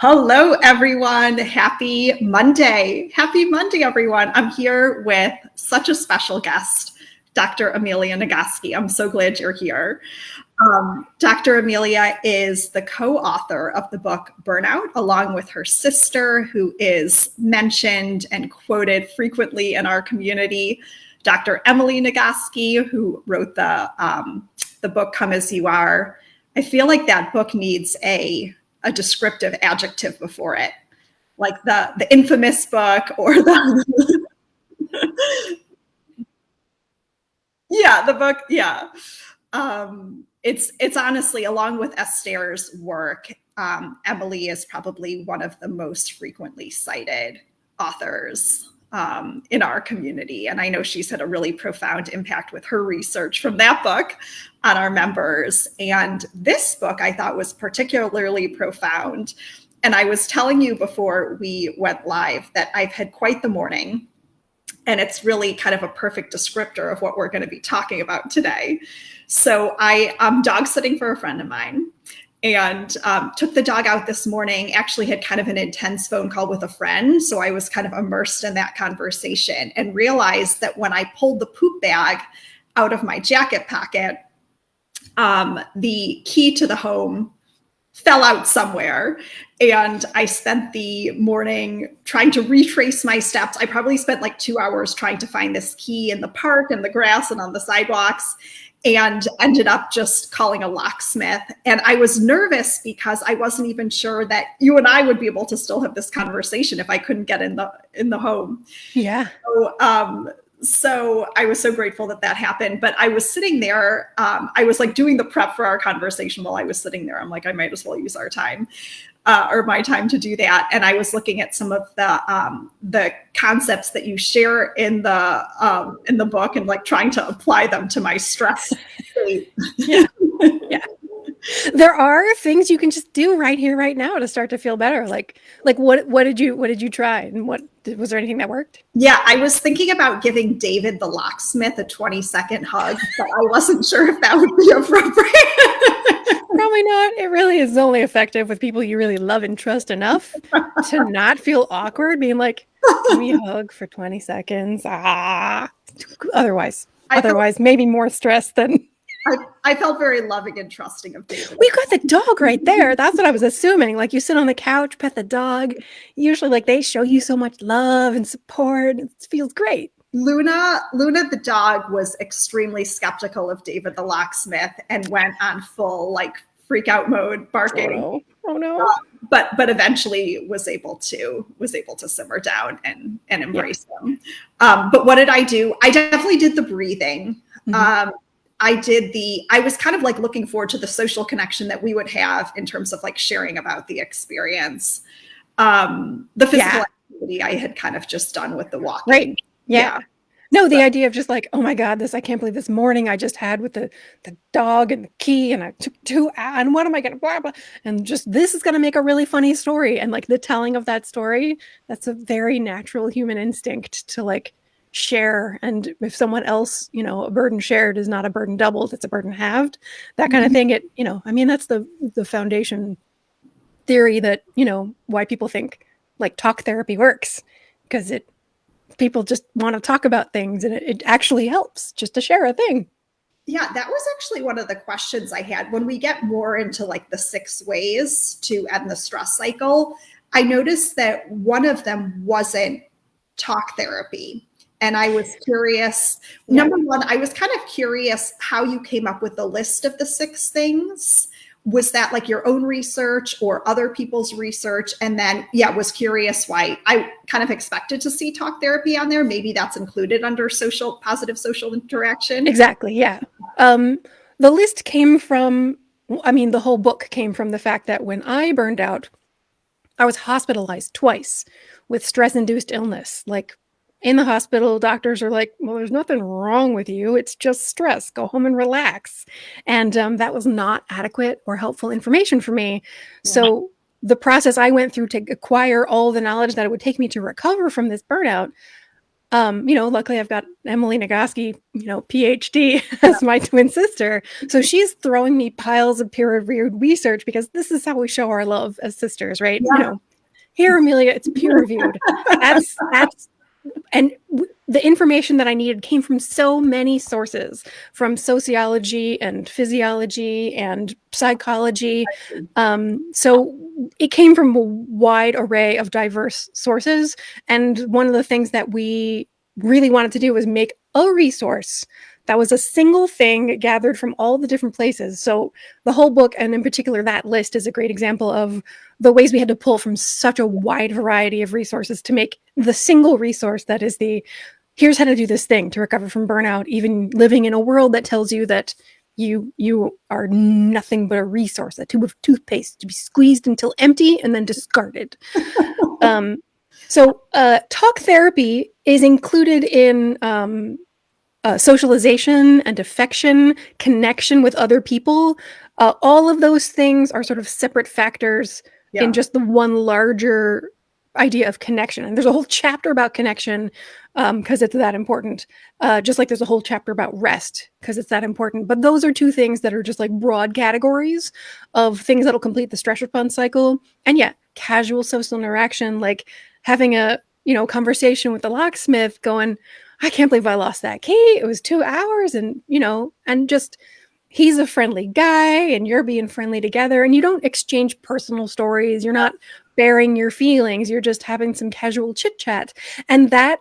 Hello, everyone. Happy Monday. Happy Monday, everyone. I'm here with such a special guest, Dr. Amelia Nagoski. I'm so glad you're here. Dr. Amelia is the co-author of the book Burnout, along with her sister, who is mentioned and quoted frequently in our community, Dr. Amelia Nagoski, who wrote the book Come As You Are. I feel like that book needs a descriptive adjective before it, like the infamous book or the the book. It's honestly, along with Esther's work, Emily is probably one of the most frequently cited authors in our community. And I know she's had a really profound impact with her research from that book on our members. And this book I thought was particularly profound. And I was telling you before we went live that I've had quite the morning. And it's really kind of a perfect descriptor of what we're going to be talking about today. So I'm dog sitting for a friend of mine and took the dog out this morning, actually had kind of an intense phone call with a friend. So I was kind of immersed in that conversation and realized that when I pulled the poop bag out of my jacket pocket, the key to the home fell out somewhere. And I spent the morning trying to retrace my steps. I probably spent like 2 hours trying to find this key in the park and the grass and on the sidewalks, and ended up just calling a locksmith. And I was nervous because I wasn't even sure that you and I would be able to still have this conversation if I couldn't get in the home. Yeah. So I was so grateful that happened. But I was sitting there. I was like doing the prep for our conversation while I was sitting there. I'm like, I might as well use our time. Or my time to do that. And I was looking at some of the concepts that you share in the book and like trying to apply them to my stress state. Yeah. There are things you can just do right here, right now to start to feel better. Like what did you try? And was there anything that worked? Yeah, I was thinking about giving David the locksmith a 20-second hug, but I wasn't sure if that would be appropriate. Probably not. It really is only effective with people you really love and trust enough to not feel awkward, being like, give me a hug for 20 seconds. Otherwise, maybe more stress than... I felt very loving and trusting of David. We got the dog right there. That's what I was assuming. Like you sit on the couch, pet the dog. Usually like they show you so much love and support. It feels great. Luna the dog was extremely skeptical of David the locksmith and went on full like freak out mode, barking. Oh no. But eventually was able to simmer down and embrace them. But what did I do? I definitely did the breathing. Mm-hmm. I was kind of like looking forward to the social connection that we would have in terms of like sharing about the experience. The physical activity I had kind of just done with the walking. Right. Yeah. No, the idea of just like, oh my God, I can't believe this morning I just had with the dog and the key and I took 2 and what am I going to blah, blah. And just, this is going to make a really funny story. And like the telling of that story, that's a very natural human instinct to like share. And if someone else, a burden shared is not a burden doubled, it's a burden halved, that kind of thing. That's the foundation theory that, why people think like talk therapy works, because people just want to talk about things and it actually helps just to share a thing. Yeah, that was actually one of the questions I had when we get more into like the 6 ways to end the stress cycle. I noticed that one of them wasn't talk therapy. And I was curious, number one, I was kind of curious how you came up with the list of the 6 things. Was that like your own research or other people's research? And then, was curious why. I kind of expected to see talk therapy on there. Maybe that's included under positive social interaction. Exactly, yeah. The list came from, the whole book came from the fact that when I burned out, I was hospitalized twice with stress-induced illness. Like in the hospital, doctors are like, well, there's nothing wrong with you. It's just stress. Go home and relax. And that was not adequate or helpful information for me. Yeah. So the process I went through to acquire all the knowledge that it would take me to recover from this burnout, Luckily I've got Emily Nagoski, PhD as my twin sister. So she's throwing me piles of peer-reviewed research because this is how we show our love as sisters, right? Yeah. Here, Amelia, it's peer-reviewed. And the information that I needed came from so many sources, from sociology and physiology and psychology. So it came from a wide array of diverse sources. And one of the things that we really wanted to do was make a resource that was a single thing gathered from all the different places. So the whole book, and in particular that list, is a great example of the ways we had to pull from such a wide variety of resources to make the single resource that is here's how to do this thing to recover from burnout, even living in a world that tells you that you are nothing but a resource, a tube of toothpaste to be squeezed until empty and then discarded. So talk therapy is included in socialization and affection, connection with other people. All of those things are sort of separate factors in just the one larger idea of connection. And there's a whole chapter about connection because it's that important. Just like there's a whole chapter about rest because it's that important. But those are two things that are just like broad categories of things that'll complete the stress response cycle. And yeah, casual social interaction, like having a conversation with the locksmith going, I can't believe I lost that key. It was 2 hours and just he's a friendly guy and you're being friendly together and you don't exchange personal stories. You're not bearing your feelings. You're just having some casual chit chat. And that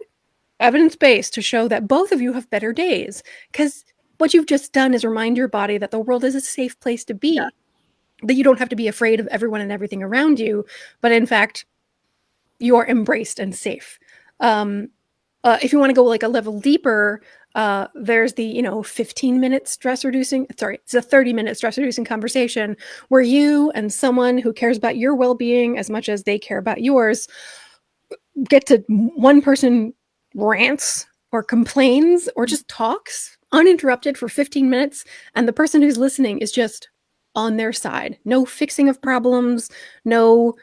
evidence-based to show that both of you have better days because what you've just done is remind your body that the world is a safe place to be, that you don't have to be afraid of everyone and everything around you, but in fact, you're embraced and safe. If you want to go like a level deeper, there's the 15-minute stress reducing. Sorry, it's a 30-minute stress reducing conversation where you and someone who cares about your well-being as much as they care about yours get to one person rants or complains or just talks uninterrupted for 15 minutes, and the person who's listening is just on their side. No fixing of problems, no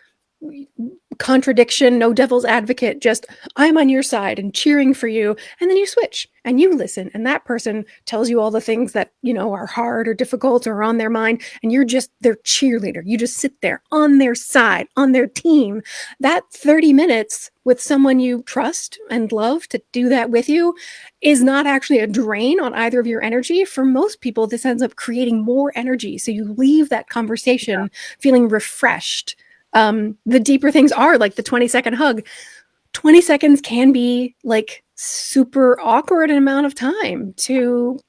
contradiction, no devil's advocate, just I'm on your side and cheering for you. And then you switch and you listen, and that person tells you all the things that are hard or difficult or on their mind, and you're just their cheerleader. You just sit there on their side, on their team. That 30 minutes with someone you trust and love to do that with you is not actually a drain on either of your energy. For most people, this ends up creating more energy. So you leave that conversation feeling refreshed. The deeper things are like the 20-second hug. 20 seconds can be like super awkward amount of time to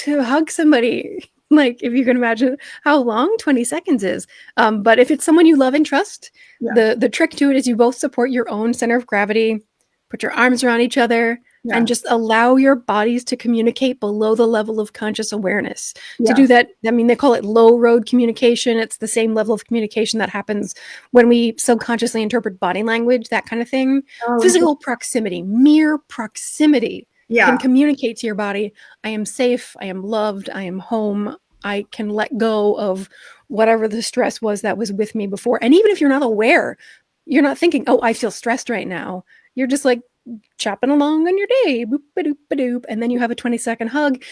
hug somebody. Like if you can imagine how long 20 seconds is. But if it's someone you love and trust, the trick to it is you both support your own center of gravity, put your arms around each other, and just allow your bodies to communicate below the level of conscious awareness. To do that, I mean, they call it low road communication. It's the same level of communication that happens when we subconsciously interpret body language, that kind of thing. Physical proximity, mere proximity can communicate to your body, I am safe, I am loved, I am home, I can let go of whatever the stress was that was with me before. And even if you're not aware, you're not thinking, oh, I feel stressed right now. You're just like, chopping along on your day, boop, ba-doop, ba-doop, and then you have a 20-second hug.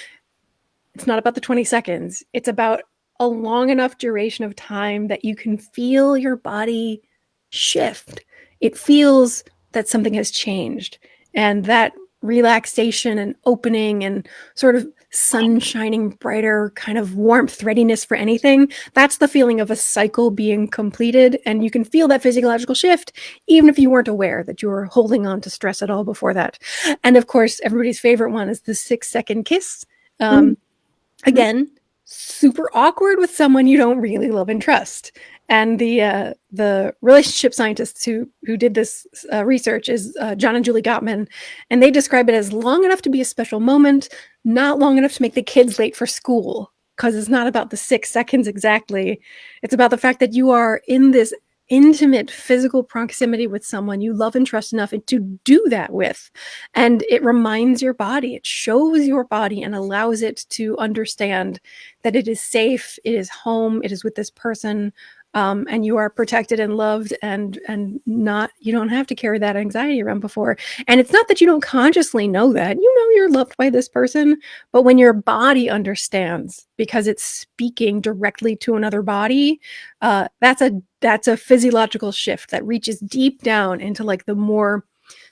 It's not about the 20 seconds. It's about a long enough duration of time that you can feel your body shift. It feels that something has changed. And that relaxation and opening and sort of sun shining brighter, kind of warmth, readiness for anything, that's the feeling of a cycle being completed. And you can feel that physiological shift even if you weren't aware that you were holding on to stress at all before that. And of course, everybody's favorite one is the 6-second kiss. Again, super awkward with someone you don't really love and trust. And the relationship scientists who did this research is John and Julie Gottman, and they describe it as long enough to be a special moment, not long enough to make the kids late for school, because it's not about the 6 seconds exactly. It's about the fact that you are in this intimate physical proximity with someone you love and trust enough to do that with. And it reminds your body, it shows your body and allows it to understand that it is safe, it is home, it is with this person. and you are protected and loved, and not, you don't have to carry that anxiety around before. And it's not that you don't consciously know that, you know, you're loved by this person, but when your body understands because it's speaking directly to another body, that's a physiological shift that reaches deep down into like the more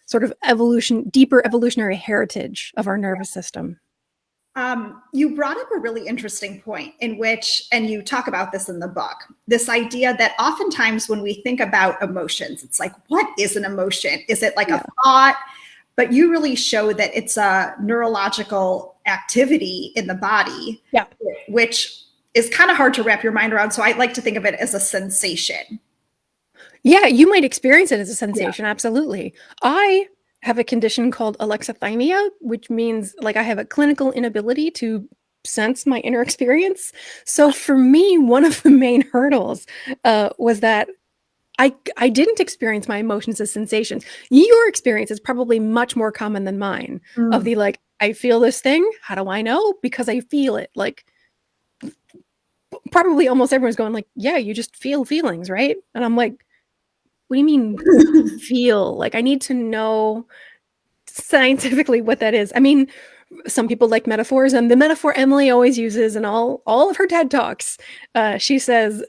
sort of deeper evolutionary heritage of our nervous system. You brought up a really interesting point in which, and you talk about this in the book, this idea that oftentimes when we think about emotions, it's like, what is an emotion? Is it like a thought? But you really show that it's a neurological activity in the body, which is kind of hard to wrap your mind around. So I like to think of it as a sensation. Yeah, you might experience it as a sensation. Absolutely. I have a condition called alexithymia, which means like I have a clinical inability to sense my inner experience. So for me, one of the main hurdles was that I didn't experience my emotions as sensations. Your experience is probably much more common than mine of the like, I feel this thing. How do I know? Because I feel it. Like probably almost everyone's going like, yeah, you just feel feelings, right? And I'm like, what do you mean feel? Like I need to know scientifically what that is. I mean, some people like metaphors, and the metaphor Emily always uses in all of her TED Talks, she says,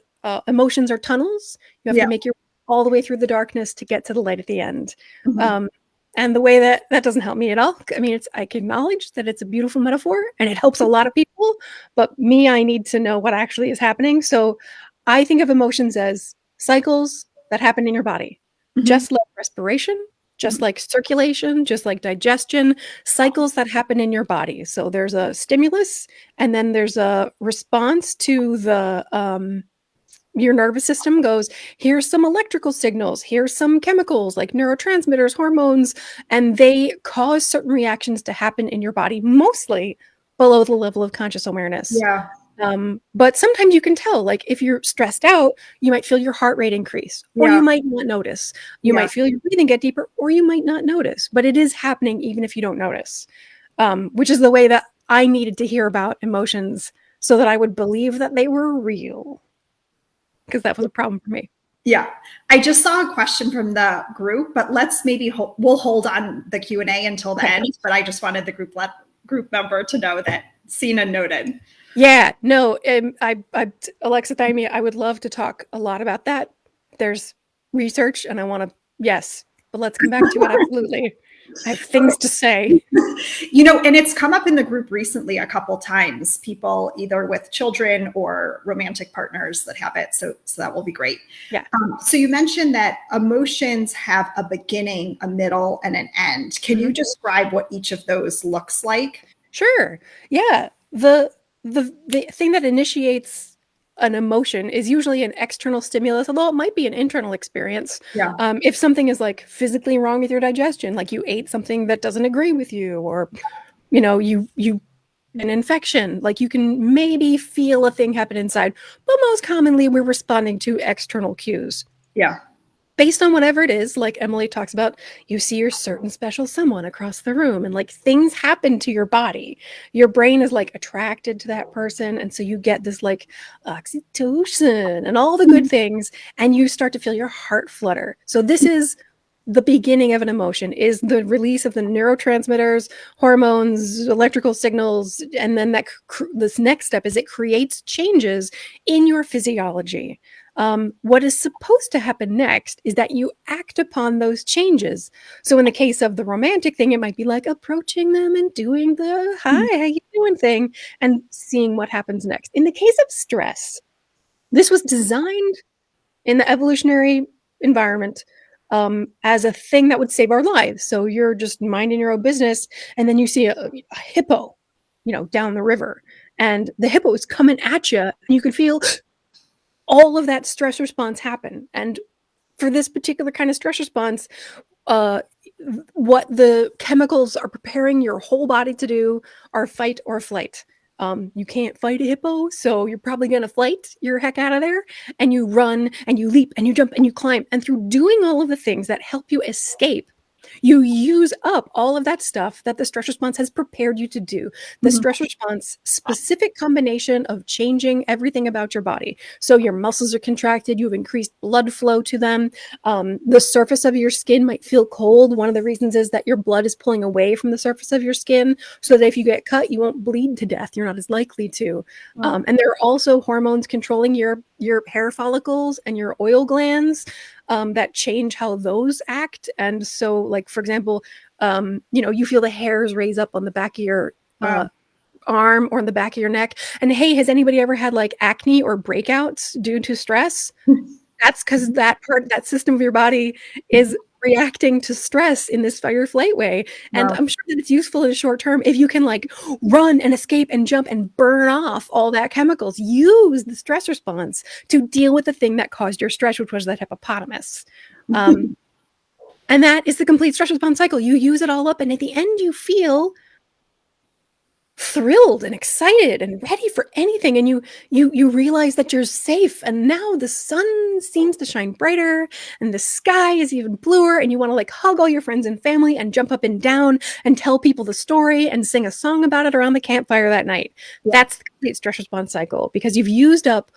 emotions are tunnels. You have to make your way all the way through the darkness to get to the light at the end. And the way that doesn't help me at all. I mean, I can acknowledge that it's a beautiful metaphor and it helps a lot of people, but me, I need to know what actually is happening. So I think of emotions as cycles that happen in your body, just like respiration, just like circulation, just like digestion, cycles that happen in your body. So there's a stimulus, and then there's a response to the your nervous system goes, here's some electrical signals, here's some chemicals like neurotransmitters, hormones, and they cause certain reactions to happen in your body, mostly below the level of conscious awareness. But sometimes you can tell, like if you're stressed out, you might feel your heart rate increase, or you might not notice. You might feel your breathing get deeper, or you might not notice, but it is happening even if you don't notice, which is the way that I needed to hear about emotions so that I would believe that they were real, because that was a problem for me. Yeah. I just saw a question from the group, but let's maybe we'll hold on the Q&A until the end, but I just wanted the group member to know that Sina noted. Yeah, no, alexithymia, I would love to talk a lot about that. There's research and I want to, yes, but let's come back to it. Absolutely. I have things to say. You know, and it's come up in the group recently a couple times, people either with children or romantic partners that have it. So that will be great. Yeah. So you mentioned that emotions have a beginning, a middle, and an end. Can you describe what each of those looks like? Sure. Yeah. The thing that initiates an emotion is usually an external stimulus, although it might be an internal experience. If something is like physically wrong with your digestion, like you ate something that doesn't agree with you, or you know, you an infection, like you can maybe feel a thing happen inside, but most commonly we're responding to external cues. Based on whatever it is, like Emily talks about, you see your certain special someone across the room, and like things happen to your body. Your brain is like attracted to that person, and so you get this like oxytocin and all the good things, and you start to feel your heart flutter. So this is the beginning of an emotion, is the release of the neurotransmitters, hormones, electrical signals, and then this next step is it creates changes in your physiology. What is supposed to happen next is that you act upon those changes. So in the case of the romantic thing, it might be like approaching them and doing the hi, how you doing thing and seeing what happens next. In the case of stress, this was designed in the evolutionary environment as a thing that would save our lives. So you're just minding your own business, and then you see a hippo, you know, down the river, and the hippo is coming at you, and you can feel all of that stress response happen. And for this particular kind of stress response, what the chemicals are preparing your whole body to do are fight or flight. You can't fight a hippo, so you're probably going to flight your heck out of there, and you run and you leap and you jump and you climb. And through doing all of the things that help you escape, You use up all of that stuff that the stress response has prepared you to do. The stress response, specific combination of changing everything about your body. So your muscles are contracted, you have increased blood flow to them. The surface of your skin might feel cold. One of the reasons is that your blood is pulling away from the surface of your skin so that if you get cut, you won't bleed to death. You're not as likely to. And there are also hormones controlling your hair follicles and your oil glands that change how those act. And so, like, for example, you feel the hairs raise up on the back of your arm or on the back of your neck. And hey, has anybody ever had like acne or breakouts due to stress? That's because that system of your body is reacting to stress in this fight or flight way. And I'm sure that it's useful in the short term if you can like run and escape and jump and burn off all that chemicals. Use the stress response to deal with the thing that caused your stress, which was that hippopotamus. And that is the complete stress response cycle. You use it all up, and at the end you feel thrilled and excited and ready for anything, and you realize that you're safe, and now the sun seems to shine brighter and the sky is even bluer, and you want to like hug all your friends and family and jump up and down and tell people the story and sing a song about it around the campfire that night. That's the complete stress response cycle, because you've used up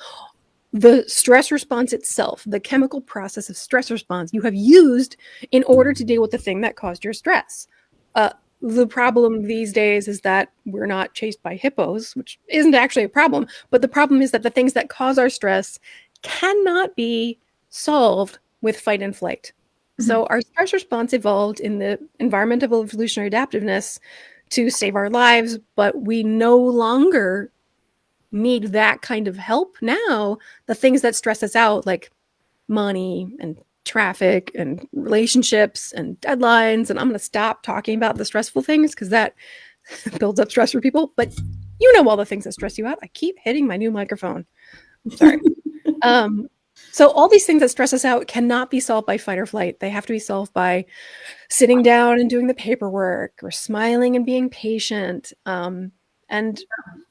the stress response itself, the chemical process of stress response you have used in order to deal with the thing that caused your stress. The problem these days is that we're not chased by hippos, which isn't actually a problem. But the problem is that the things that cause our stress cannot be solved with fight and flight. So our stress response evolved in the environment of evolutionary adaptiveness to save our lives, but we no longer need that kind of help now. The things that stress us out, like money and traffic and relationships and deadlines, and I'm going to stop talking about the stressful things because that builds up stress for people, but you know all the things that stress you out. I keep hitting my new microphone. Sorry. So all these things that stress us out cannot be solved by fight or flight. They have to be solved by sitting down and doing the paperwork or smiling and being patient. And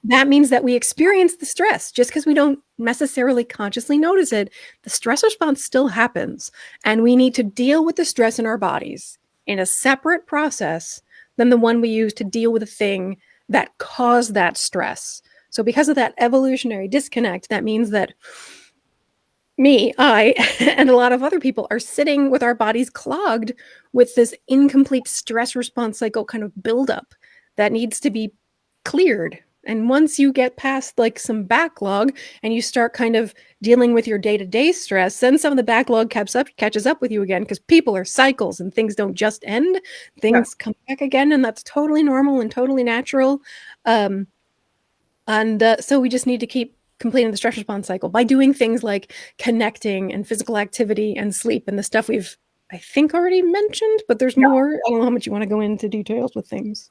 that means that we experience the stress just because we don't necessarily consciously notice it. The stress response still happens, and we need to deal with the stress in our bodies in a separate process than the one we use to deal with the thing that caused that stress. So because of that evolutionary disconnect, that means that I, and a lot of other people are sitting with our bodies clogged with this incomplete stress response cycle kind of buildup that needs to be cleared. And once you get past like some backlog and you start kind of dealing with your day-to-day stress, then some of the backlog catches up with you again, because people are cycles and things don't just end. Things come back again, and that's totally normal and totally natural. So we just need to keep completing the stress response cycle by doing things like connecting and physical activity and sleep and the stuff we've, I think, already mentioned, but there's more. I don't know how much you want to go into details with things.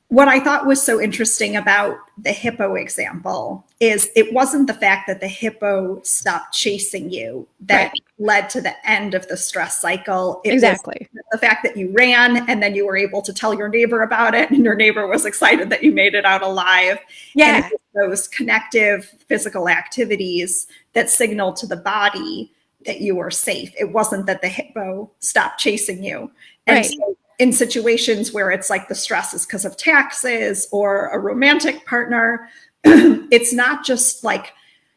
What I thought was so interesting about the hippo example is it wasn't the fact that the hippo stopped chasing you that led to the end of the stress cycle. It was the fact that you ran and then you were able to tell your neighbor about it, and your neighbor was excited that you made it out alive. Yeah. And those connective physical activities that signaled to the body that you were safe. It wasn't that the hippo stopped chasing you. And so in situations where it's like the stress is because of taxes or a romantic partner, it's not just like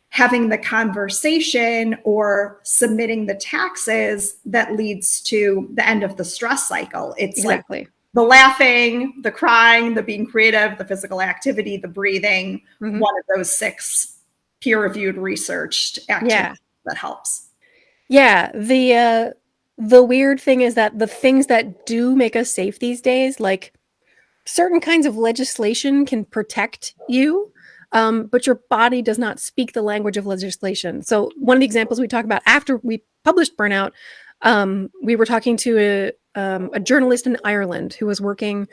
having the conversation or submitting the taxes that leads to the end of the stress cycle. It's like the laughing, the crying, the being creative, the physical activity, the breathing, one of those 6 peer-reviewed researched activities that helps. Yeah. The weird thing is that the things that do make us safe these days, like certain kinds of legislation can protect you, but your body does not speak the language of legislation. So one of the examples we talk about after we published Burnout, we were talking to a journalist in Ireland who was working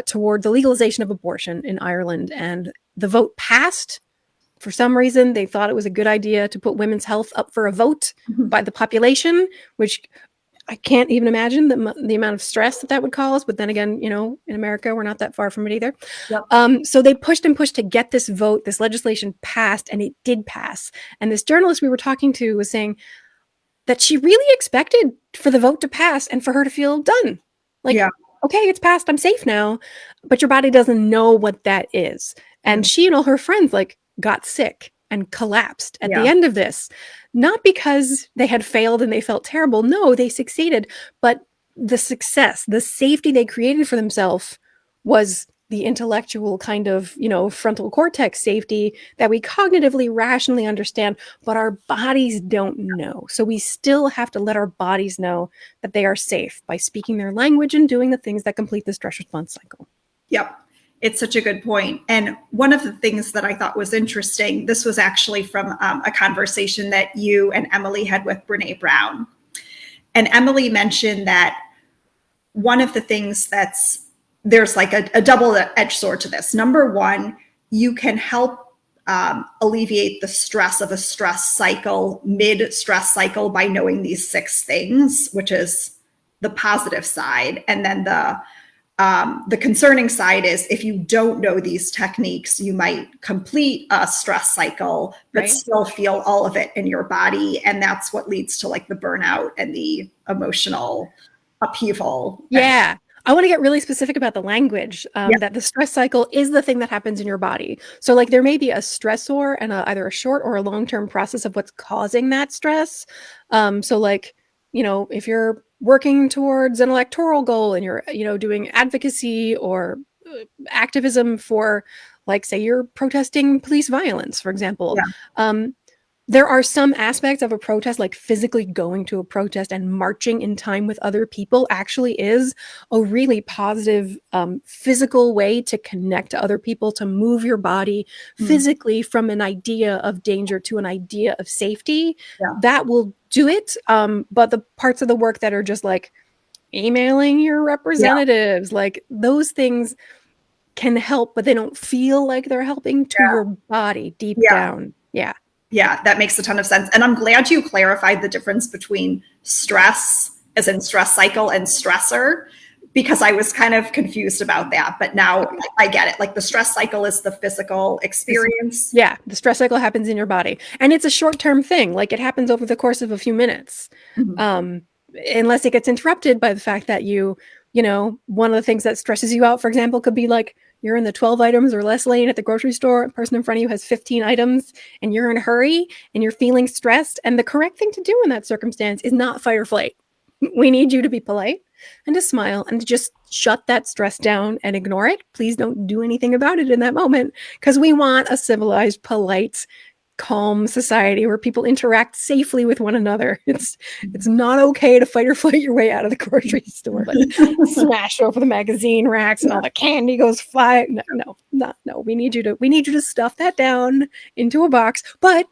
toward the legalization of abortion in Ireland, and the vote passed. For some reason, they thought it was a good idea to put women's health up for a vote by the population, which I can't even imagine the amount of stress that would cause. But then again, in America, we're not that far from it either. So they pushed and pushed to get this vote, this legislation passed, and it did pass. And this journalist we were talking to was saying that she really expected for the vote to pass and for her to feel done. Like, Yeah. okay, it's past, I'm safe now, but your body doesn't know what that is. And she and all her friends like got sick and collapsed at the Yeah. end of this, not because they had failed and they felt terrible. No, they succeeded, but the success, the safety they created for themselves was the intellectual kind of, frontal cortex safety that we cognitively rationally understand, but our bodies don't know. So we still have to let our bodies know that they are safe by speaking their language and doing the things that complete the stress response cycle. Yep. It's such a good point. And one of the things that I thought was interesting, this was actually from a conversation that you and Emily had with Brene Brown. And Emily mentioned that one of the things there's like a double-edged sword to this. Number one, you can help alleviate the stress of a stress cycle, mid-stress cycle, by knowing these 6 things, which is the positive side. And then the concerning side is if you don't know these techniques, you might complete a stress cycle, but still feel all of it in your body. And that's what leads to like the burnout and the emotional upheaval. Yeah. I want to get really specific about the language, that the stress cycle is the thing that happens in your body. So like there may be a stressor and either a short or a long-term process of what's causing that stress. So like, if you're working towards an electoral goal and you're, doing advocacy or activism for, like, say you're protesting police violence, for example, there are some aspects of a protest, like physically going to a protest and marching in time with other people actually is a really positive physical way to connect to other people, to move your body physically from an idea of danger to an idea of safety. That will do it. But the parts of the work that are just like emailing your representatives, like those things can help, but they don't feel like they're helping to your body deep down. Yeah, that makes a ton of sense. And I'm glad you clarified the difference between stress, as in stress cycle, and stressor, because I was kind of confused about that. But now I get it. Like the stress cycle is the physical experience. Yeah, the stress cycle happens in your body. And it's a short-term thing. Like it happens over the course of a few minutes. Unless it gets interrupted by the fact that one of the things that stresses you out, for example, could be like you're in the 12 items or less lane at the grocery store. A person in front of you has 15 items and you're in a hurry and you're feeling stressed. And the correct thing to do in that circumstance is not fight or flight. We need you to be polite and to smile and to just shut that stress down and ignore it. Please don't do anything about it in that moment, because we want a civilized, polite, calm society where people interact safely with one another. It's not okay to fight or flight your way out of the grocery store, like smash over the magazine racks and all the candy goes flying. No. We need you to stuff that down into a box, but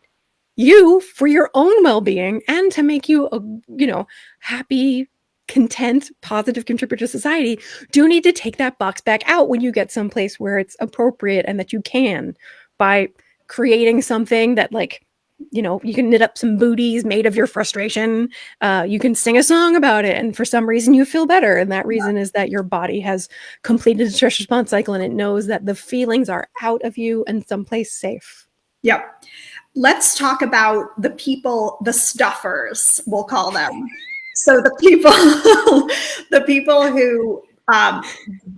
you, for your own well-being and to make you a happy, content, positive contributor to society, do need to take that box back out when you get someplace where it's appropriate and that you can, by creating something that, like, you can knit up some booties made of your frustration. You can sing a song about it, and for some reason you feel better. And that reason is that your body has completed the stress response cycle and it knows that the feelings are out of you and someplace safe. Yep. Let's talk about the people, the stuffers, we'll call them. So the people who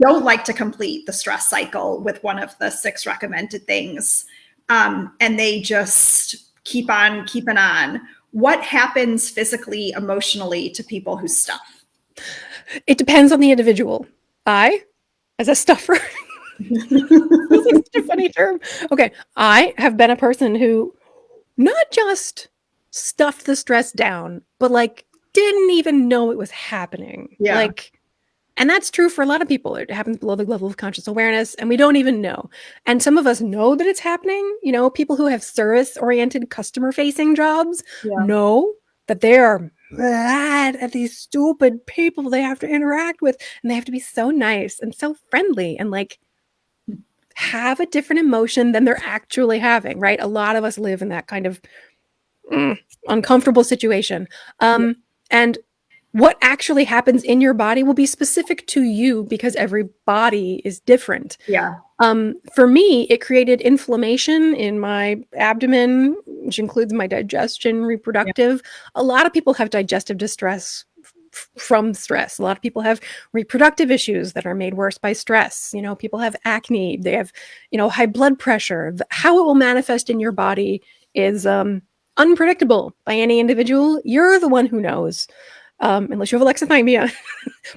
don't like to complete the stress cycle with one of the 6 recommended things. And they just keep on keeping on. What happens physically, emotionally to people who stuff? It depends on the individual. I, as a stuffer, this is such a funny term. Okay, I have been a person who not just stuffed the stress down, but like didn't even know it was happening. And that's true for a lot of people. It happens below the level of conscious awareness, and we don't even know. And some of us know that it's happening. People who have service-oriented, customer-facing jobs know that they are mad at these stupid people they have to interact with, and they have to be so nice and so friendly and like have a different emotion than they're actually having, right? A lot of us live in that kind of uncomfortable situation. And what actually happens in your body will be specific to you because every body is different. For me, it created inflammation in my abdomen, which includes my digestion, reproductive. A lot of people have digestive distress from stress. A lot of people have reproductive issues that are made worse by stress. People have acne, they have, high blood pressure. How it will manifest in your body is unpredictable by any individual. You're the one who knows, unless you have alexithymia.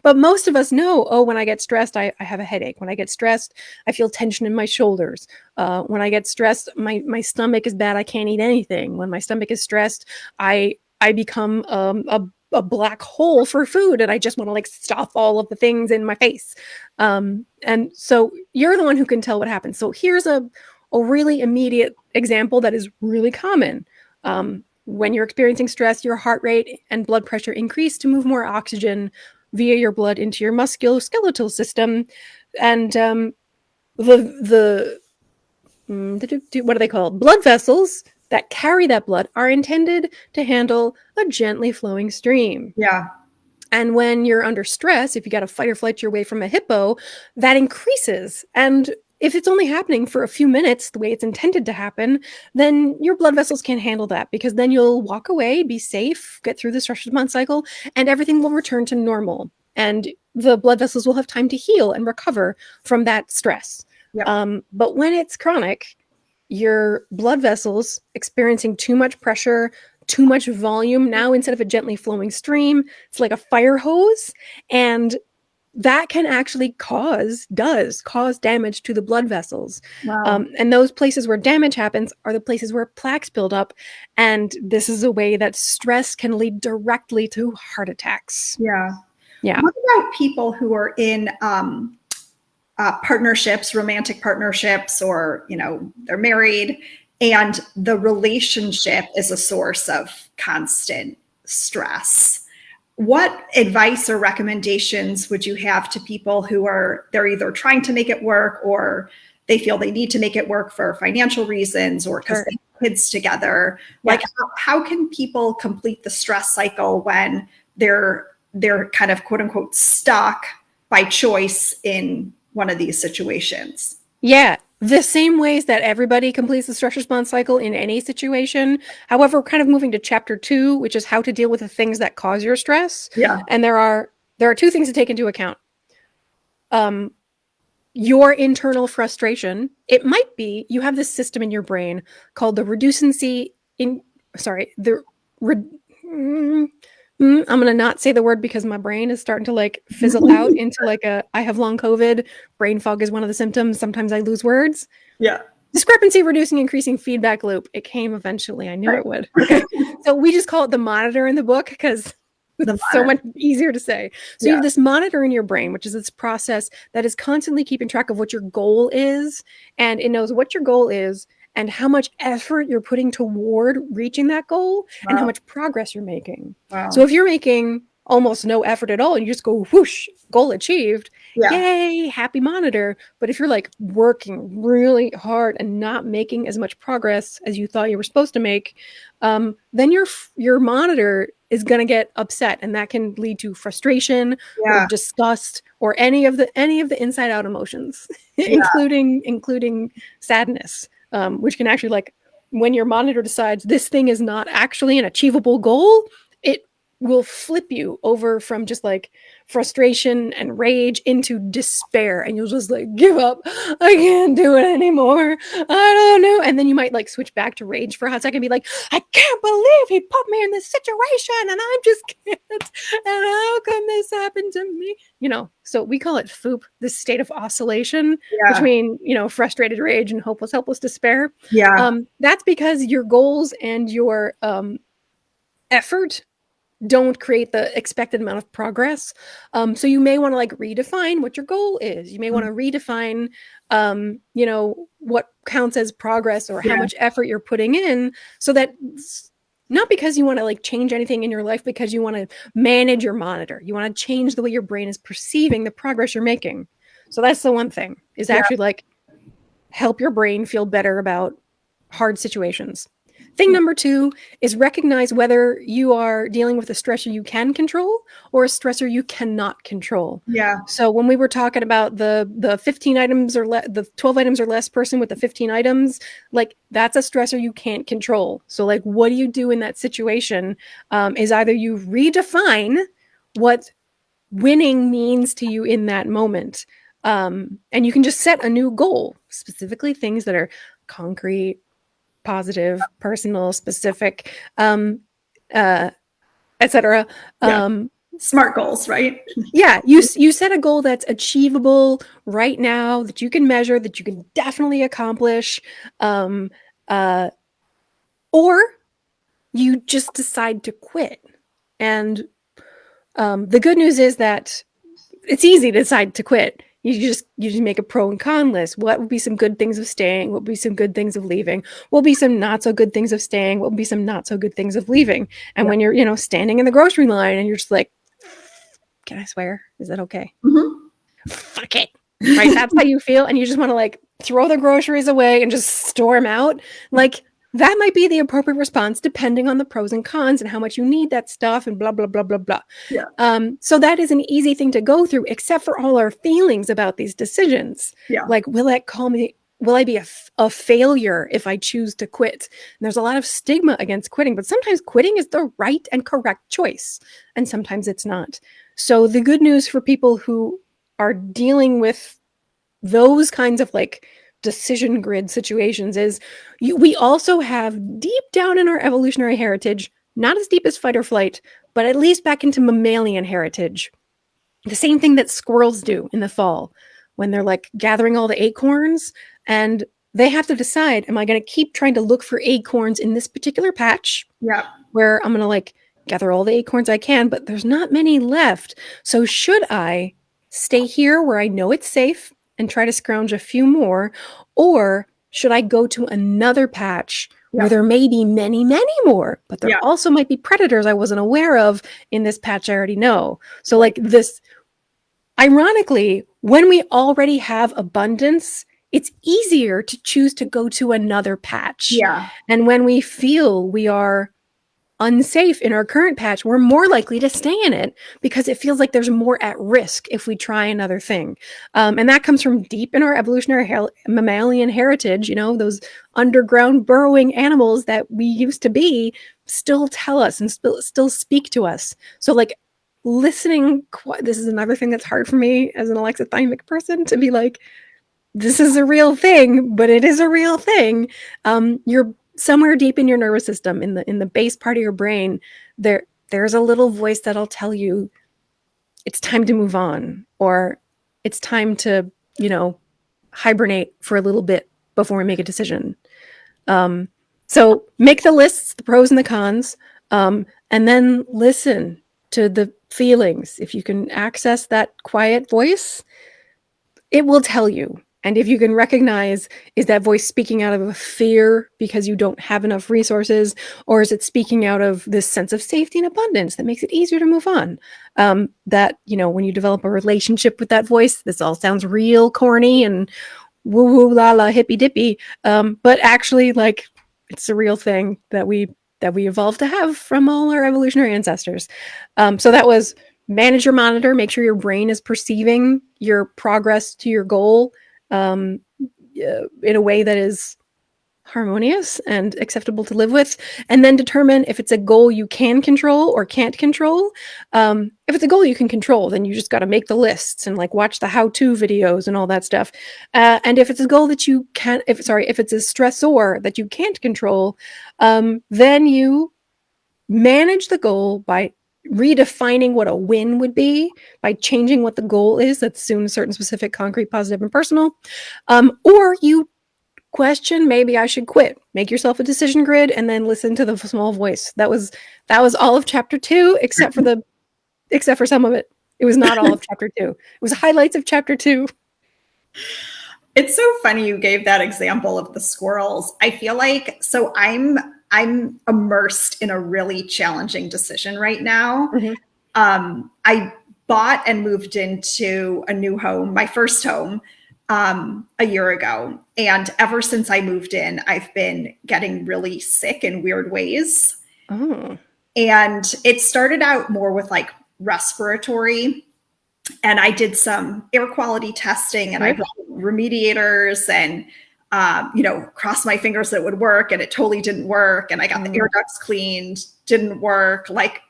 But most of us know, when I get stressed, I have a headache. When I get stressed, I feel tension in my shoulders. When I get stressed, my stomach is bad. I can't eat anything. When my stomach is stressed, I become a black hole for food, and I just want to like stuff all of the things in my face. And so you're the one who can tell what happens. So here's a really immediate example that is really common. When you're experiencing stress, your heart rate and blood pressure increase to move more oxygen via your blood into your musculoskeletal system. And what are they called? Blood vessels that carry that blood are intended to handle a gently flowing stream. Yeah. And when you're under stress, if you got to fight or flight your way from a hippo, that increases. And if it's only happening for a few minutes, the way it's intended to happen, then your blood vessels can't handle that, because then you'll walk away, be safe, get through the stress response cycle, and everything will return to normal. And the blood vessels will have time to heal and recover from that stress. Yep. But when it's chronic, your blood vessels experiencing too much pressure, too much volume. Now, instead of a gently flowing stream, it's like a fire hose. And that can actually does cause damage to the blood vessels. Wow. And those places where damage happens are the places where plaques build up. And this is a way that stress can lead directly to heart attacks. Yeah. Yeah. What about people who are in partnerships, romantic partnerships, or, they're married and the relationship is a source of constant stress? What advice or recommendations would you have to people who they're either trying to make it work, or they feel they need to make it work for financial reasons, or because they have kids together? Yeah. Like, how can people complete the stress cycle when they're kind of quote unquote stuck by choice in one of these situations? Yeah. The same ways that everybody completes the stress response cycle in any situation. However, we're kind of moving to chapter 2, which is how to deal with the things that cause your stress. Yeah. And there are 2 things to take into account. Your internal frustration. It might be you have this system in your brain called the I'm going to not say the word because my brain is starting to like fizzle out into like I have long COVID. Brain fog is one of the symptoms. Sometimes I lose words. Yeah. Discrepancy, reducing, increasing feedback loop. It came eventually. I knew it would. Okay. So we just call it the monitor in the book because it's so much easier to say. So you have this monitor in your brain, which is this process that is constantly keeping track of what your goal is. And it knows what your goal is and how much effort you're putting toward reaching that goal and how much progress you're making. Wow. So if you're making almost no effort at all and you just go whoosh, goal achieved, yay, happy monitor. But if you're like working really hard and not making as much progress as you thought you were supposed to make, then your monitor is going to get upset, and that can lead to frustration or disgust or any of the inside out emotions, including sadness. Which can actually, like, when your monitor decides this thing is not actually an achievable goal, it will flip you over from just like frustration and rage into despair, and you'll just like give up. I can't do it anymore. I don't know. And then you might like switch back to rage for a hot second and be like, I can't believe he put me in this situation and I just can't. And how come this happened to me? So we call it FOOP, this state of oscillation between, frustrated rage and hopeless, helpless despair. Yeah. That's because your goals and your effort don't create the expected amount of progress. So you may want to like redefine what your goal is. You may want to redefine, what counts as progress or how much effort you're putting in, so that not because you want to like change anything in your life, because you want to manage your monitor. You want to change the way your brain is perceiving the progress you're making. So that's the one thing, is actually like help your brain feel better about hard situations. Thing number 2 is recognize whether you are dealing with a stressor you can control or a stressor you cannot control. Yeah. So when we were talking about the 15 items or the 12 items or less person with the 15 items, like that's a stressor you can't control. So like, what do you do in that situation? Is either you redefine what winning means to you in that moment. And you can just set a new goal, specifically things that are concrete, positive, personal, specific, etc. Smart goals, right? Yeah, you set a goal that's achievable right now, that you can measure, that you can definitely accomplish, or you just decide to quit. And the good news is that it's easy to decide to quit. You just make a pro and con list. What would be some good things of staying? What would be some good things of leaving? What would be some not so good things of staying? What would be some not so good things of leaving? And when you're, standing in the grocery line and you're just like, can I swear? Is that okay? Mm-hmm. Fuck it. Right? That's how you feel. And you just want to like throw the groceries away and just storm out. Like that might be the appropriate response depending on the pros and cons and how much you need that stuff and blah, blah, blah, blah, blah. Yeah. So that is an easy thing to go through, except for all our feelings about these decisions. Yeah. Like, will I be a failure if I choose to quit? And there's a lot of stigma against quitting, but sometimes quitting is the right and correct choice. And sometimes it's not. So the good news for people who are dealing with those kinds of like decision grid situations is we also have deep down in our evolutionary heritage, not as deep as fight or flight, but at least back into mammalian heritage, the same thing that squirrels do in the fall when they're like gathering all the acorns and they have to decide, am I going to keep trying to look for acorns in this particular patch? Yeah. Where I'm going to like gather all the acorns I can, but there's not many left. So should I stay here where I know it's safe and try to scrounge a few more? Or should I go to another patch where there may be many, many more, but there also might be predators I wasn't aware of in this patch I already know? So like this, ironically, when we already have abundance, it's easier to choose to go to another patch. Yeah. And when we feel we are unsafe in our current patch, we're more likely to stay in it because it feels like there's more at risk if we try another thing. And that comes from deep in our evolutionary mammalian heritage. Those underground burrowing animals that we used to be still tell us and still speak to us. So like listening, this is another thing that's hard for me as an alexithymic person to be like, this is a real thing, but it is a real thing. You're somewhere deep in your nervous system, in the base part of your brain, there's a little voice that'll tell you it's time to move on, or it's time to, hibernate for a little bit before we make a decision. So make the lists, the pros and the cons, and then listen to the feelings. If you can access that quiet voice, it will tell you. And if you can recognize, is that voice speaking out of a fear because you don't have enough resources, or is it speaking out of this sense of safety and abundance that makes it easier to move on? That, when you develop a relationship with that voice, this all sounds real corny and woo-woo la la hippy dippy, but actually, like, it's a real thing that we evolved to have from all our evolutionary ancestors. So that was manage your monitor, make sure your brain is perceiving your progress to your goal in a way that is harmonious and acceptable to live with, and then determine if it's a goal you can control or can't control. If it's a goal you can control, then you just got to make the lists and like watch the how-to videos and all that stuff. And if it's a goal that you can't, if it's a stressor that you can't control, then you manage the goal by redefining what a win would be, by changing what the goal is that's soon certain, specific, concrete, positive, and personal. Or you question, maybe I should quit. Make yourself a decision grid and then listen to the small voice. That was all of chapter 2, except for some of it. It was not all of chapter 2. It was highlights of chapter 2. It's so funny you gave that example of the squirrels. I feel like, so I'm immersed in a really challenging decision right now. Mm-hmm. I bought and moved into a new home, my first home, a year ago. And ever since I moved in, I've been getting really sick in weird ways. Oh. And it started out more with like respiratory. And I did some air quality testing and I brought remediators and crossed my fingers that it would work, and it totally didn't work. And I got the air ducts cleaned, didn't work. Like,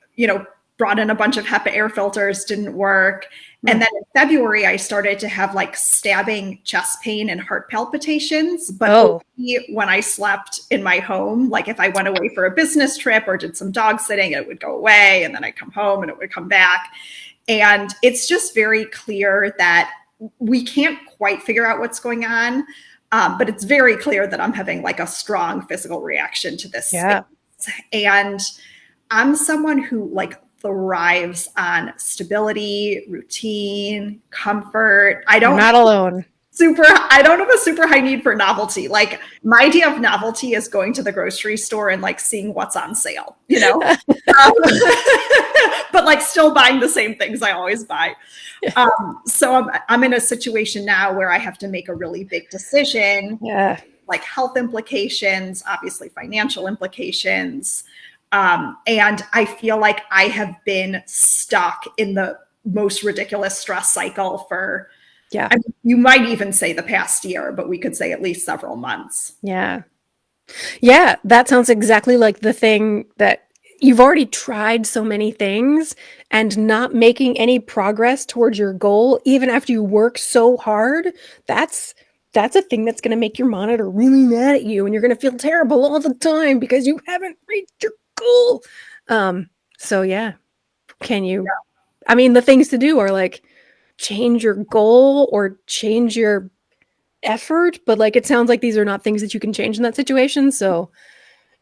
brought in a bunch of HEPA air filters, didn't work. And then in February, I started to have like stabbing chest pain and heart palpitations, but only when I slept in my home. Like if I went away for a business trip or did some dog sitting, it would go away, and then I'd come home and it would come back. And it's just very clear that we can't quite figure out what's going on. But it's very clear that I'm having like a strong physical reaction to this. Yeah. And I'm someone who like thrives on stability, routine, comfort. You're not alone. I don't have a super high need for novelty. Like my idea of novelty is going to the grocery store and like seeing what's on sale, you know, but like still buying the same things I always buy. So I'm in a situation now where I have to make a really big decision, like health implications, obviously financial implications. And I feel like I have been stuck in the most ridiculous stress cycle for, I mean, you might even say the past year, but we could say at least several months. Yeah. Yeah. That sounds exactly like the thing that you've already tried so many things and not making any progress towards your goal, even after you work so hard. That's a thing that's going to make your monitor really mad at you, and you're going to feel terrible all the time because you haven't reached your goal. So yeah. Can you, I mean, the things to do are like change your goal or change your effort, but like it sounds like these are not things that you can change in that situation. So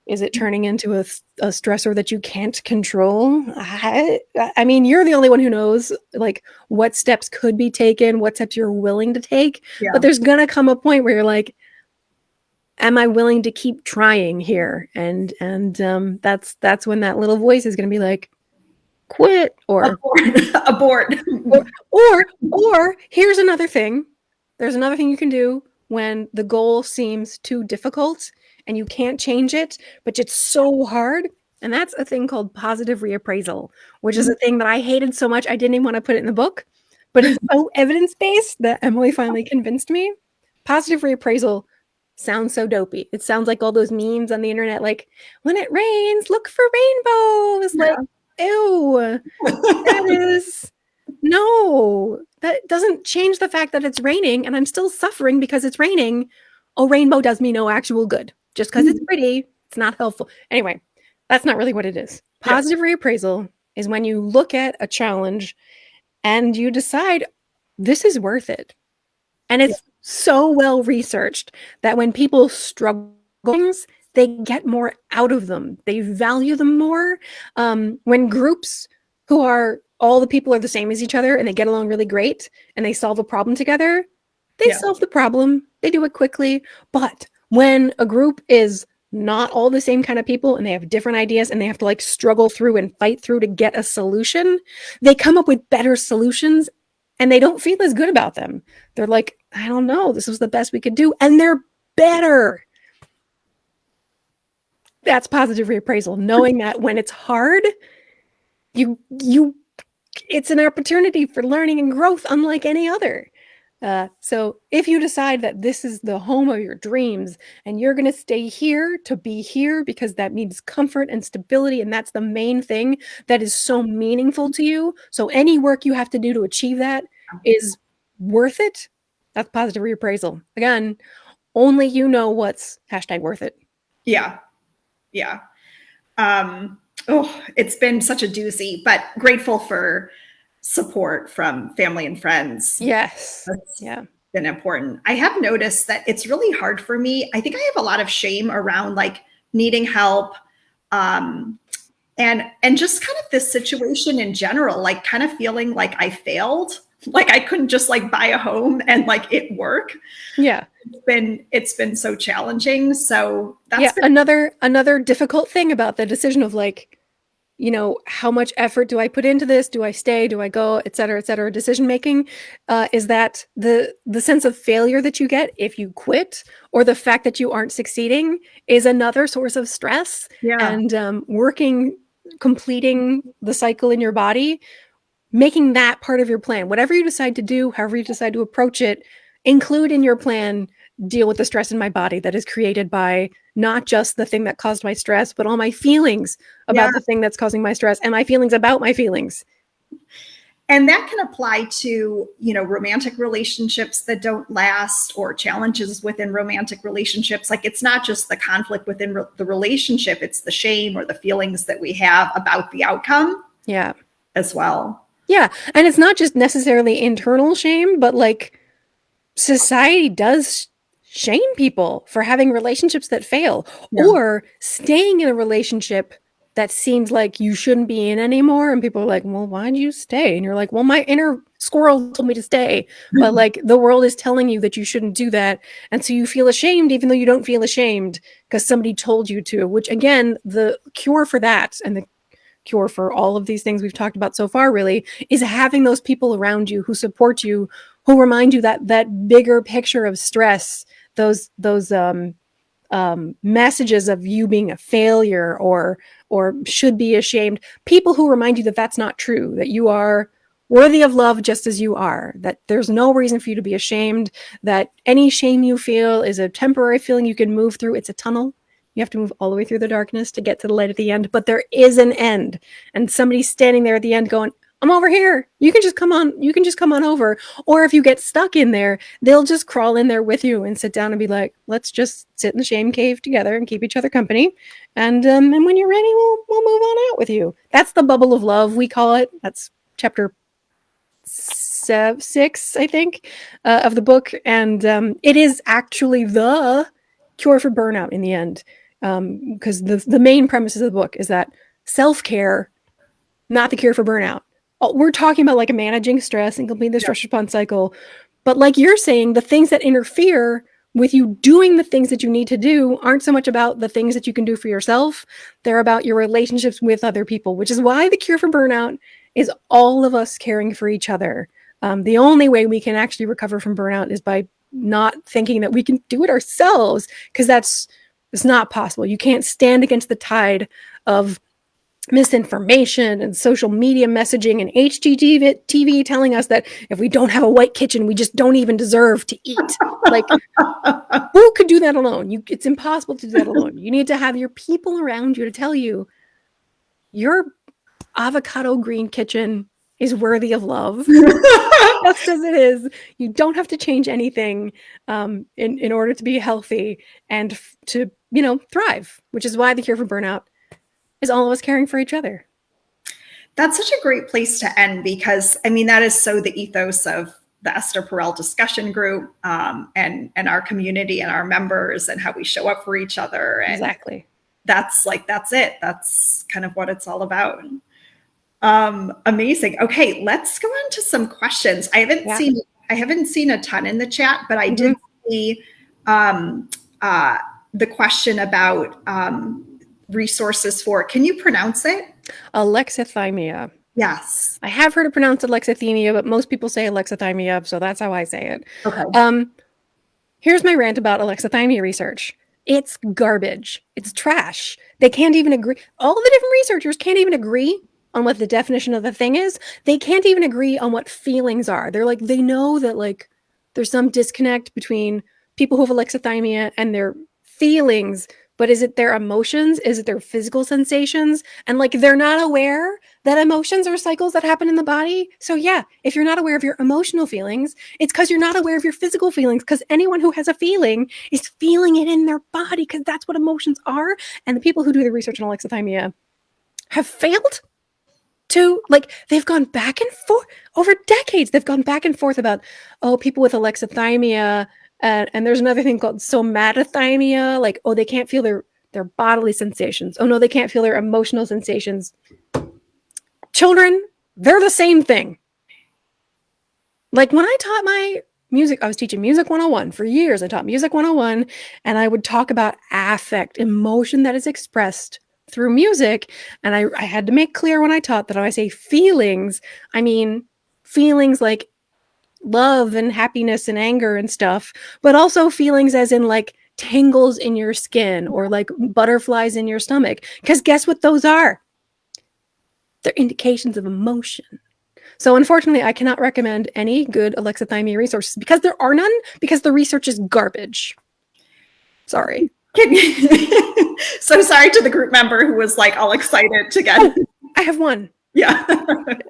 is it turning into a stressor that you can't control? I mean, you're the only one who knows like what steps could be taken, what steps you're willing to take. But there's gonna come a point where you're like, am I willing to keep trying here? And that's when that little voice is gonna be like, quit or abort. Or here's another thing. There's another thing you can do when the goal seems too difficult and you can't change it, but it's so hard. And that's a thing called positive reappraisal, which is a thing that I hated so much I didn't even want to put it in the book, but it's so evidence-based that Emily finally convinced me. Positive reappraisal sounds so dopey. It sounds like all those memes on the internet, like, when it rains, look for rainbows. Like, ew, that doesn't change the fact that it's raining and I'm still suffering because it's raining. A rainbow does me no actual good. Just because it's pretty, it's not helpful. Anyway, that's not really what it is. Positive reappraisal is when you look at a challenge and you decide this is worth it. And it's so well researched that when people struggle with things, they get more out of them. They value them more. When groups who are all the people are the same as each other and they get along really great and they solve a problem together, they solve the problem. They do it quickly. But when a group is not all the same kind of people and they have different ideas and they have to like struggle through and fight through to get a solution, they come up with better solutions and they don't feel as good about them. They're like, I don't know, this was the best we could do. And they're better. That's positive reappraisal, knowing that when it's hard, it's an opportunity for learning and growth unlike any other. So if you decide that this is the home of your dreams and you're going to stay here to be here because that means comfort and stability, and that's the main thing that is so meaningful to you. So any work you have to do to achieve that is worth it. That's positive reappraisal. Again, only you know what's #worth it. Yeah. Yeah. It's been such a doozy, but grateful for support from family and friends. Yes. That's been important. I have noticed that it's really hard for me. I think I have a lot of shame around like needing help. And just kind of this situation in general, like kind of feeling like I failed, like I couldn't just like buy a home and like it work. Yeah. It's been so challenging. So that's another difficult thing about the decision of like, you know, how much effort do I put into this? Do I stay? Do I go? Et cetera, decision making, is that the sense of failure that you get if you quit, or the fact that you aren't succeeding is another source of stress. And completing the cycle in your body, making that part of your plan. Whatever you decide to do, however you decide to approach it, include in your plan deal with the stress in my body that is created by not just the thing that caused my stress, but all my feelings about the thing that's causing my stress and my feelings about my feelings. And that can apply to, romantic relationships that don't last, or challenges within romantic relationships. Like, it's not just the conflict within the relationship, it's the shame or the feelings that we have about the outcome. Yeah. As well. Yeah. And it's not just necessarily internal shame, but like society does shame people for having relationships that fail, or staying in a relationship that seems like you shouldn't be in anymore. And people are like, well, why'd you stay? And you're like, well, my inner squirrel told me to stay. But like the world is telling you that you shouldn't do that. And so you feel ashamed, even though you don't feel ashamed because somebody told you to, which again, the cure for that, and the cure for all of these things we've talked about so far really, is having those people around you who support you, who remind you that that bigger picture of stress, those messages of you being a failure or should be ashamed, people who remind you that that's not true, that you are worthy of love just as you are, that there's no reason for you to be ashamed, that any shame you feel is a temporary feeling you can move through. It's a tunnel. You have to move all the way through the darkness to get to the light at the end, but there is an end. And somebody's standing there at the end going, I'm over here. You can just come on over. Or if you get stuck in there, they'll just crawl in there with you and sit down and be like, let's just sit in the shame cave together and keep each other company. And when you're ready, we'll move on out with you. That's the bubble of love, we call it. That's chapter 6, I think, of the book. And it is actually the cure for burnout in the end. Because the main premises of the book is that self-care, not the cure for burnout. We're talking about like managing stress and completing the stress response cycle. But like you're saying, the things that interfere with you doing the things that you need to do aren't so much about the things that you can do for yourself. They're about your relationships with other people, which is why the cure for burnout is all of us caring for each other. The only way we can actually recover from burnout is by not thinking that we can do it ourselves, because it's not possible. You can't stand against the tide of misinformation and social media messaging and HGTV telling us that if we don't have a white kitchen, we just don't even deserve to eat. Like, who could do that alone? It's impossible to do that alone. You need to have your people around you to tell you your avocado green kitchen is worthy of love. Just as it is. You don't have to change anything in order to be healthy and to, thrive, which is why the cure for burnout is all of us caring for each other. That's such a great place to end, because that is so the ethos of the Esther Perel discussion group, and our community and our members, and how we show up for each other. And exactly. That's it. That's kind of what it's all about. Amazing. Okay, let's go on to some questions. I haven't seen a ton in the chat, but I did see the question about resources for, can you pronounce it? Alexithymia. Yes. I have heard it pronounced alexithymia, but most people say alexithymia, so that's how I say it. Okay. Here's my rant about alexithymia research. It's garbage. It's trash. They can't even agree. All the different researchers can't even agree on what the definition of the thing is. They can't even agree on what feelings are. They're like, they know that like there's some disconnect between people who have alexithymia and their feelings, but is it their emotions? Is it their physical sensations? And like, they're not aware that emotions are cycles that happen in the body. So yeah, if you're not aware of your emotional feelings, it's because you're not aware of your physical feelings, because anyone who has a feeling is feeling it in their body, because that's what emotions are. And the people who do the research on alexithymia have failed to, like, they've gone back and forth over decades. They've gone back and forth about, people with alexithymia, and there's another thing called somatothymia, like, they can't feel their bodily sensations. Oh no, they can't feel their emotional sensations. Children, they're the same thing. Like, when I taught my music, I was teaching Music 101 for years. I taught Music 101, and I would talk about affect, emotion that is expressed through music. And I had to make clear when I taught that when I say feelings, I mean feelings like love and happiness and anger and stuff, but also feelings as in like tangles in your skin or like butterflies in your stomach. Because guess what those are? They're indications of emotion. So unfortunately, I cannot recommend any good alexithymia resources because there are none, because the research is garbage. Sorry. So sorry to the group member who was like all excited to get. I have one. Yeah.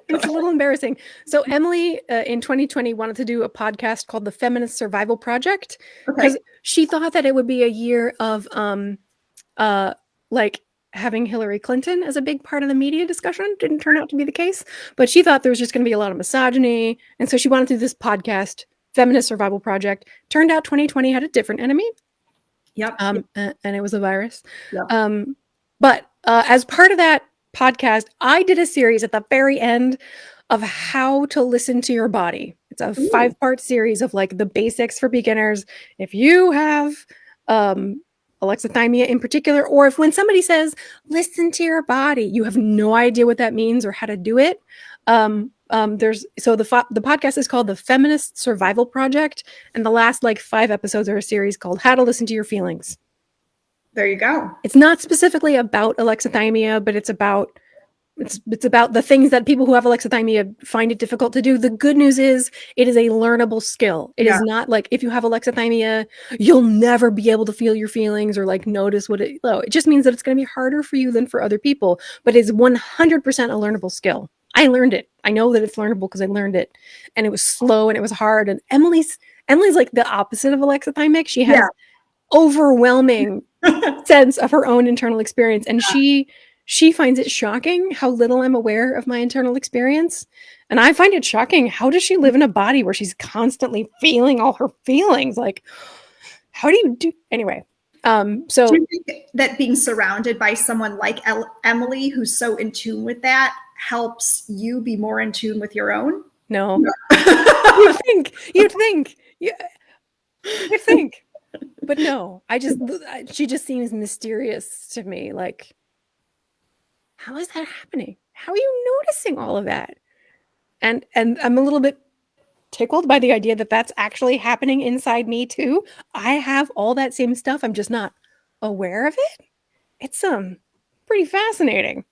It's a little embarrassing. So Emily in 2020 wanted to do a podcast called The Feminist Survival Project because she thought that it would be a year of like having Hillary Clinton as a big part of the media discussion. Didn't turn out to be the case, but she thought there was just going to be a lot of misogyny, and so she wanted to do this podcast, Feminist Survival Project. Turned out 2020 had a different enemy. Yep. And it was a virus. Yep. But as part of that podcast, I did a series at the very end of how to listen to your body. It's a 5-part series of like the basics for beginners. If you have alexithymia in particular, or if when somebody says, listen to your body, you have no idea what that means or how to do it. The podcast is called The Feminist Survival Project, and the last like 5 episodes are a series called How to Listen to Your Feelings. There you go. It's not specifically about alexithymia, but it's about the things that people who have alexithymia find it difficult to do. The good news is it is a learnable skill. It is not like if you have alexithymia, you'll never be able to feel your feelings or like notice it just means that it's going to be harder for you than for other people, but it's 100% a learnable skill. I learned it. I know that it's learnable because I learned it, and it was slow and it was hard. And Emily's like the opposite of alexithymic. She has overwhelming sense of her own internal experience, and she finds it shocking how little I'm aware of my internal experience. And I find it shocking. How does she live in a body where she's constantly feeling all her feelings? Like, how do you do? Anyway, so do you think that being surrounded by someone like Emily, who's so in tune with that, helps you be more in tune with your own? No. You'd think. But no, she just seems mysterious to me. Like, how is that happening? How are you noticing all of that? And I'm a little bit tickled by the idea that that's actually happening inside me too. I have all that same stuff. I'm just not aware of it. It's pretty fascinating.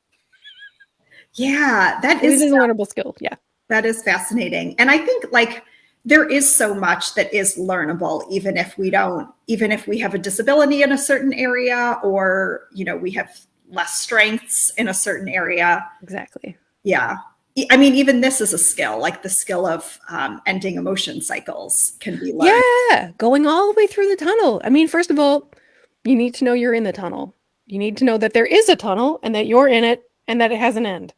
Yeah, it is a learnable skill. Yeah. That is fascinating. And I think like there is so much that is learnable, even if we have a disability in a certain area, or, we have less strengths in a certain area. Exactly. Yeah. I mean, even this is a skill, like the skill of ending emotion cycles can be learned. Yeah. Going all the way through the tunnel. I mean, first of all, you need to know you're in the tunnel. You need to know that there is a tunnel and that you're in it and that it has an end.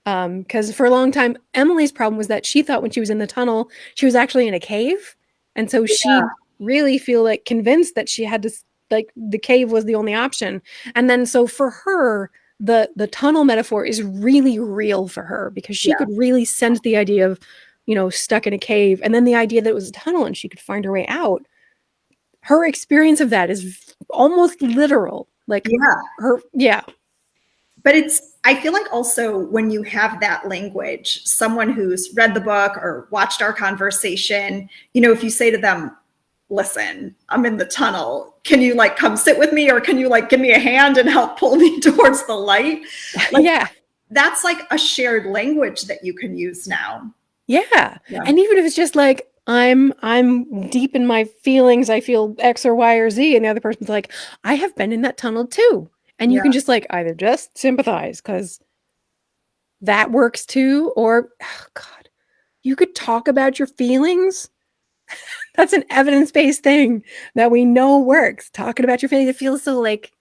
Because for a long time, Emily's problem was that she thought when she was in the tunnel, she was actually in a cave. And so she really feel like convinced that she had to, like, the cave was the only option. And then so for her, the tunnel metaphor is really real for her because she could really sense the idea of, stuck in a cave. And then the idea that it was a tunnel and she could find her way out. Her experience of that is almost literal. Like But I feel like also when you have that language, someone who's read the book or watched our conversation, if you say to them, listen, I'm in the tunnel. Can you like come sit with me, or can you like give me a hand and help pull me towards the light? Like, that's like a shared language that you can use now. Yeah. And even if it's just like, I'm deep in my feelings, I feel X or Y or Z, and the other person's like, I have been in that tunnel too. And you can just like either just sympathize because that works too, or you could talk about your feelings. That's an evidence-based thing that we know works. Talking about your feelings, it feels so like,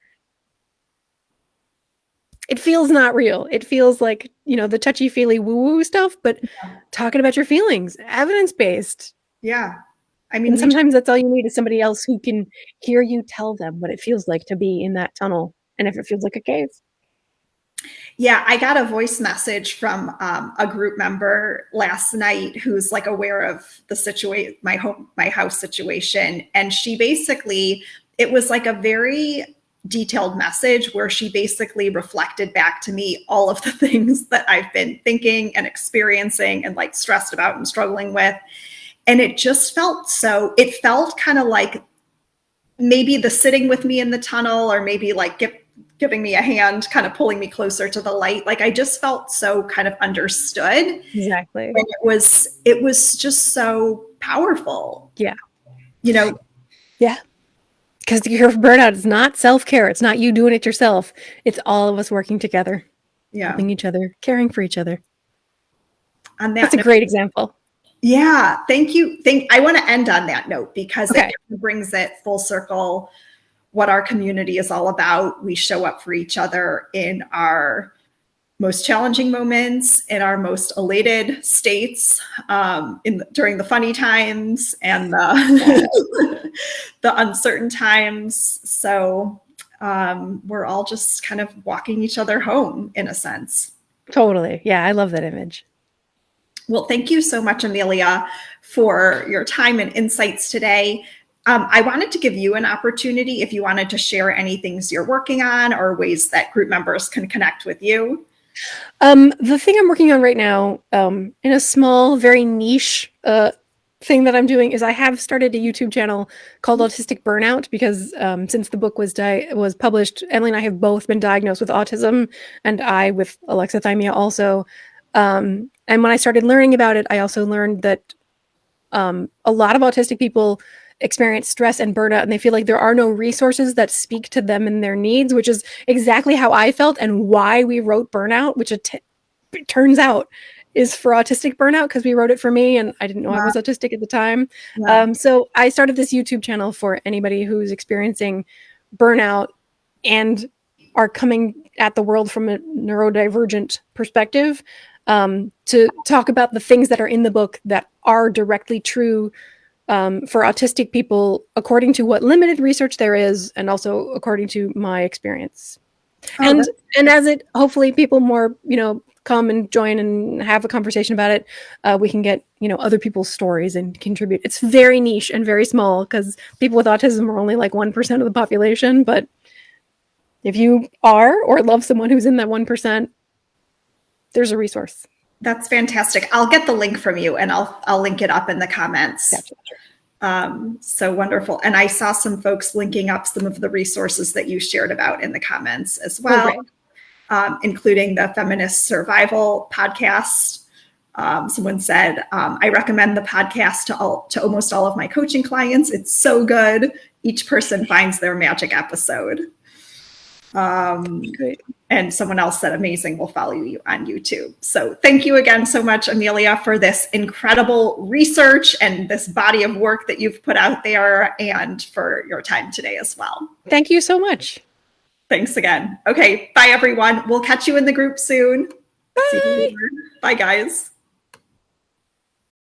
it feels not real. It feels like, the touchy-feely woo-woo stuff, but talking about your feelings, evidence-based. Yeah. I mean, sometimes that's all you need is somebody else who can hear you tell them what it feels like to be in that tunnel. And if it feels like a cave. Yeah, I got a voice message from a group member last night who's like aware of the situation, my house situation. And she basically, it was like a very detailed message where she basically reflected back to me all of the things that I've been thinking and experiencing and like stressed about and struggling with. And it just felt kind of like maybe the sitting with me in the tunnel, or maybe like giving me a hand, kind of pulling me closer to the light. Like I just felt so kind of understood. Exactly. And it was just so powerful. Yeah. Yeah. Because your burnout is not self-care. It's not you doing it yourself. It's all of us working together, helping each other, caring for each other. That's a great example. Yeah. Thank you. I want to end on that note because it brings it full circle. What our community is all about. We show up for each other in our most challenging moments, in our most elated states, during the funny times and the uncertain times. So we're all just kind of walking each other home in a sense. Totally. Yeah, I love that image. Well, thank you so much, Amelia, for your time and insights today. I wanted to give you an opportunity if you wanted to share any things you're working on or ways that group members can connect with you. The thing I'm working on right now, in a small, very niche thing that I'm doing is I have started a YouTube channel called Autistic Burnout because since the book was published, Emily and I have both been diagnosed with autism, and I with alexithymia also. And when I started learning about it, I also learned that a lot of autistic people experience stress and burnout, and they feel like there are no resources that speak to them and their needs, which is exactly how I felt and why we wrote Burnout, which it turns out is for autistic burnout because we wrote it for me and I didn't know I was autistic at the time. So I started this YouTube channel for anybody who's experiencing burnout and are coming at the world from a neurodivergent perspective, to talk about the things that are in the book that are directly true for autistic people, according to what limited research there is, and also according to my experience. And as it, hopefully people more, come and join and have a conversation about it, we can get, other people's stories and contribute. It's very niche and very small because people with autism are only like 1% of the population. But if you are or love someone who's in that 1%, there's a resource. That's fantastic. I'll get the link from you and I'll link it up in the comments. Gotcha. So wonderful. And I saw some folks linking up some of the resources that you shared about in the comments as well, including the Feminist Survival podcast. Someone said, I recommend the podcast to almost all of my coaching clients. It's so good. Each person finds their magic episode. Great. And someone else said, amazing, we'll follow you on YouTube. So thank you again so much, Amelia, for this incredible research and this body of work that you've put out there, and for your time today as well. Thank you so much. Thanks again. Okay, bye everyone. We'll catch you in the group soon. Bye. Bye guys.